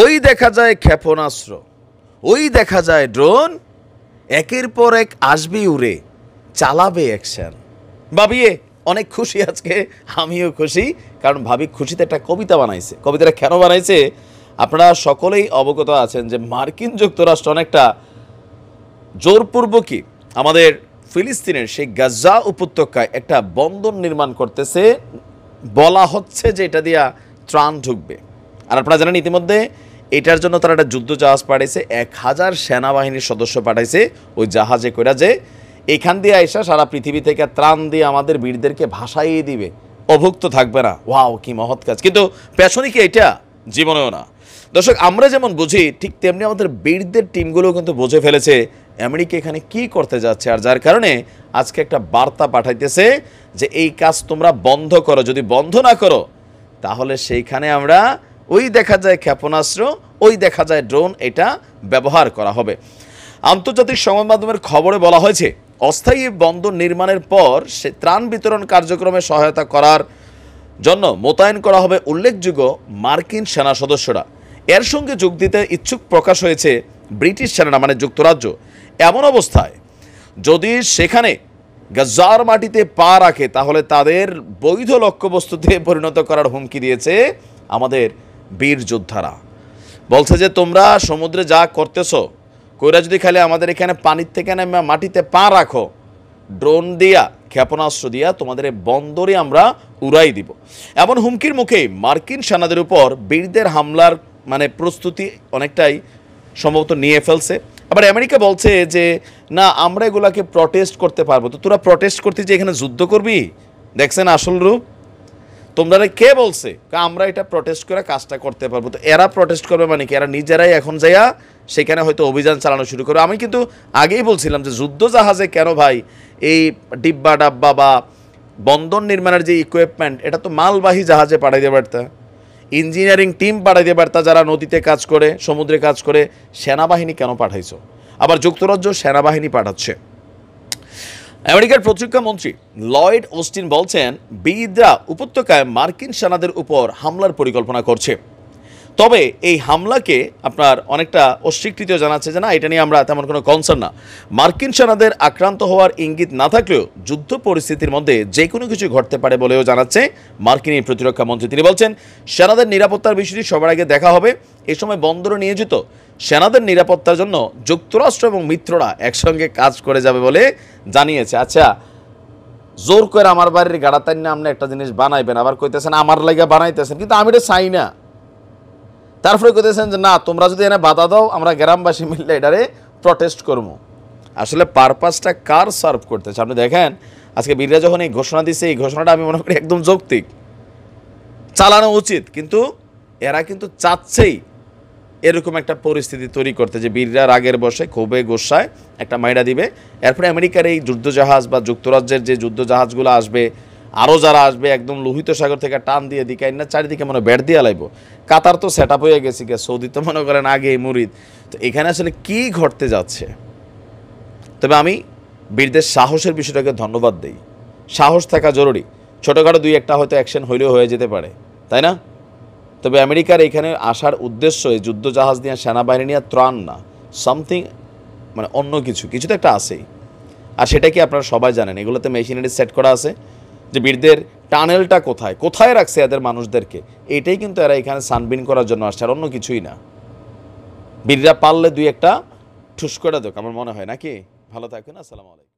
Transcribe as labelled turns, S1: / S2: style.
S1: ওই দেখা যায় ক্ষেপণাস্ত্র, ওই দেখা যায় ড্রোন, একের পর এক আসবে উড়ে, চালাবে অ্যাকশন। ভাবিয়ে অনেক খুশি আজকে, আমিও খুশি, কারণ ভাবি খুশিতে একটা কবিতা বানাইছে। কবিতাটা কেন বানাইছে আপনারা সকলেই অবগত আছেন যে মার্কিন যুক্তরাষ্ট্র অনেকটা জোরপূর্বকই আমাদের ফিলিস্তিনের সেই গাজা উপত্যকায় একটা বন্দর নির্মাণ করতেছে, বলা হচ্ছে যে এটা দিয়া ত্রাণ ঢুকবে। আর আপনারা জানেন ইতিমধ্যে এটার জন্য তারা একটা যুদ্ধ জাহাজ পাঠাইছে, 1000 সেনাবাহিনীর সদস্য পাঠাইছে ওই জাহাজে কইরা, যে এখান দিয়ে আইসা সারা পৃথিবী থেকে ত্রাণ দিয়ে আমাদের বীরদেরকে ভাসাইয়ে দিবে, অভুক্ত থাকবে না। ওয়াও, কি মহৎ কাজ! কিন্তু পেছনে কি এটা? জীবনেও না। দর্শক, আমরা যেমন বুঝি ঠিক তেমনি আমাদের বীরদের টিমগুলো কিন্তু বুঝে ফেলেছে আমেরিকা এখানে কি করতে যাচ্ছে, আর যার কারণে আজকে একটা বার্তা পাঠাইতেছে যে এই কাজ তোমরা বন্ধ করো, যদি বন্ধ না করো তাহলে সেইখানে আমরা ওই দেখা যায় ক্ষেপণাস্ত্র, ওই দেখা যায় ড্রোন, এটা ব্যবহার করা হবে। আন্তর্জাতিক সংবাদ মাধ্যমের খবরে বলা হয়েছে অস্থায়ী বন্দর নির্মাণের পর সে ত্রাণ বিতরণ কার্যক্রমে সহায়তা করার জন্য মোতায়েন করা হবে উল্লেখযোগ্য মার্কিন সেনা সদস্যরা। এর সঙ্গে যোগ দিতে ইচ্ছুক প্রকাশ হয়েছে ব্রিটিশ সেনারা, মানে যুক্তরাজ্য। এমন অবস্থায় যদি সেখানে গাজার মাটিতে পা রাখে তাহলে তাদের বৈধ লক্ষ্যবস্তুতে পরিণত করার হুমকি দিয়েছে আমাদের বীর যোদ্ধারা। বলছে যে তোমরা সমুদ্রে যা করতেছো কইরা যদি খালি আমাদের এখানে পানির থেকে নেমে মাটিতে পা রাখো, ড্রোন দিয়া ক্ষেপণাস্ত্র দিয়া তোমাদের বন্দরে আমরা উড়াই দিব। এমন হুমকির মুখে মার্কিন সেনাদের উপর বীরদের হামলার মানে প্রস্তুতি অনেকটাই সম্ভবত নিয়ে ফেলছে। আবার আমেরিকা বলছে যে না, আমরা এগুলাকে প্রটেস্ট করতে পারবো। তো তোরা প্রটেস্ট করতে যে এখানে যুদ্ধ করবি, দেখছেন আসল রূপ? তোমরা কে বলছে আমরা এটা প্রটেস্ট করে কাজটা করতে পারবো? তো এরা প্রটেস্ট করবে মানে কি? এরা নিজেরাই এখন যাইয়া সেখানে হয়তো অভিযান চালানো শুরু করবে। আমি কিন্তু আগেই বলছিলাম যে যুদ্ধ জাহাজে কেন ভাই এই ডিব্বা ডাব্বা বা বন্দর নির্মাণের যে ইকুইপমেন্ট, এটা তো মালবাহী জাহাজে পাঠাই দিয়ে পারতা, ইঞ্জিনিয়ারিং টিম পাঠাই দিয়ে পারতা যারা নদীতে কাজ করে, সমুদ্রে কাজ করে। সেনাবাহিনী কেন পাঠাইছো? আবার যুক্তরাজ্য সেনাবাহিনী পাঠাচ্ছে। আমেরিকার প্রতিরক্ষা মন্ত্রী লয়েড অস্টিন বলছেন বীররা উপত্যকায় মার্কিন সেনাদের উপর হামলার পরিকল্পনা করছে। তবে এই হামলাকে আপনার অনেকটা অস্বীকৃতিও জানাচ্ছে যে না, এটা নিয়ে আমরা তেমন কোনো কনসার্ন না। মার্কিন সেনাদের আক্রান্ত হওয়ার ইঙ্গিত না থাকলেও যুদ্ধ পরিস্থিতির মধ্যে যে কোনো কিছু ঘটতে পারে বলেও জানাচ্ছে মার্কিন প্রতিরক্ষা মন্ত্রী। তিনি বলছেন সেনাদের নিরাপত্তার বিষয়টি সবার আগে দেখা হবে। এ সময় বন্দরে নিয়োজিত সেনাদের নিরাপত্তার জন্য যুক্তরাষ্ট্র এবং মিত্ররা একসঙ্গে কাজ করে যাবে বলে জানিয়েছে। আচ্ছা, জোর করে আমার বাড়ির গাড়াতার না আপনি একটা জিনিস বানাইবেন, আবার কইতেছেন আমার লাগা বানাইতেছেন, কিন্তু আমি এটা চাই না। তারপরে কইতেছেন যে না, তোমরা যদি এনে বাধা দাও আমরা গ্রামবাসী মিললে এটারে প্রটেস্ট করবো। আসলে পারপাসটা কার সার্ভ করতেছে? আপনি দেখেন আজকে বীররা যখন এই ঘোষণা দিচ্ছে, এই ঘোষণাটা আমি মনে করি একদম যৌক্তিক, চালানো উচিত। কিন্তু এরা কিন্তু চাচ্ছেই এরকম একটা পরিস্থিতি তৈরি করতে যে বীররা রাগের বসে ক্ষোভে গোসায় একটা মাইরা দিবে। এরপরে আমেরিকার এই যুদ্ধজাহাজ বা যুক্তরাজ্যের যে যুদ্ধজাহাজগুলো আসবে, আরও যারা আসবে, একদম লোহিত সাগর থেকে টান দিয়ে দিকে না চারিদিকে মনে ব্যাট দিয়ে লাইব। কাতার তো সেট আপ হয়ে গেছে, সৌদি তো মনে করেন আগে মুরিদ। তো এখানে আসলে কি ঘটতে যাচ্ছে? তবে আমি বীরদের সাহসের বিষয়টাকে ধন্যবাদ দিই। সাহস থাকা জরুরি। ছোটোখাটো দুই একটা হয়তো অ্যাকশন হইলেও হয়ে যেতে পারে, তাই না? তবে আমেরিকার এখানে আসার উদ্দেশ্য এই যুদ্ধজাহাজ নিয়ে, সেনাবাহিনী নিয়ে ত্রাণ না, সামথিং মানে অন্য কিছু তো একটা আছেই। আর সেটা কি আপনারা সবাই জানেন, এগুলোতে মেশিনারি সেট করা আছে যে বীরদের টানেলটা কোথায় রাখছে এদের মানুষদেরকে, এটাই কিন্তু এরা এখানে সানবিন করার জন্য আসছে, আর অন্য কিছুই না। বীররা পারলে দুই একটা ঠুস করে দেখ আমার মনে হয়, নাকি? ভালো থাকুন, আসসালামু আলাইকুম।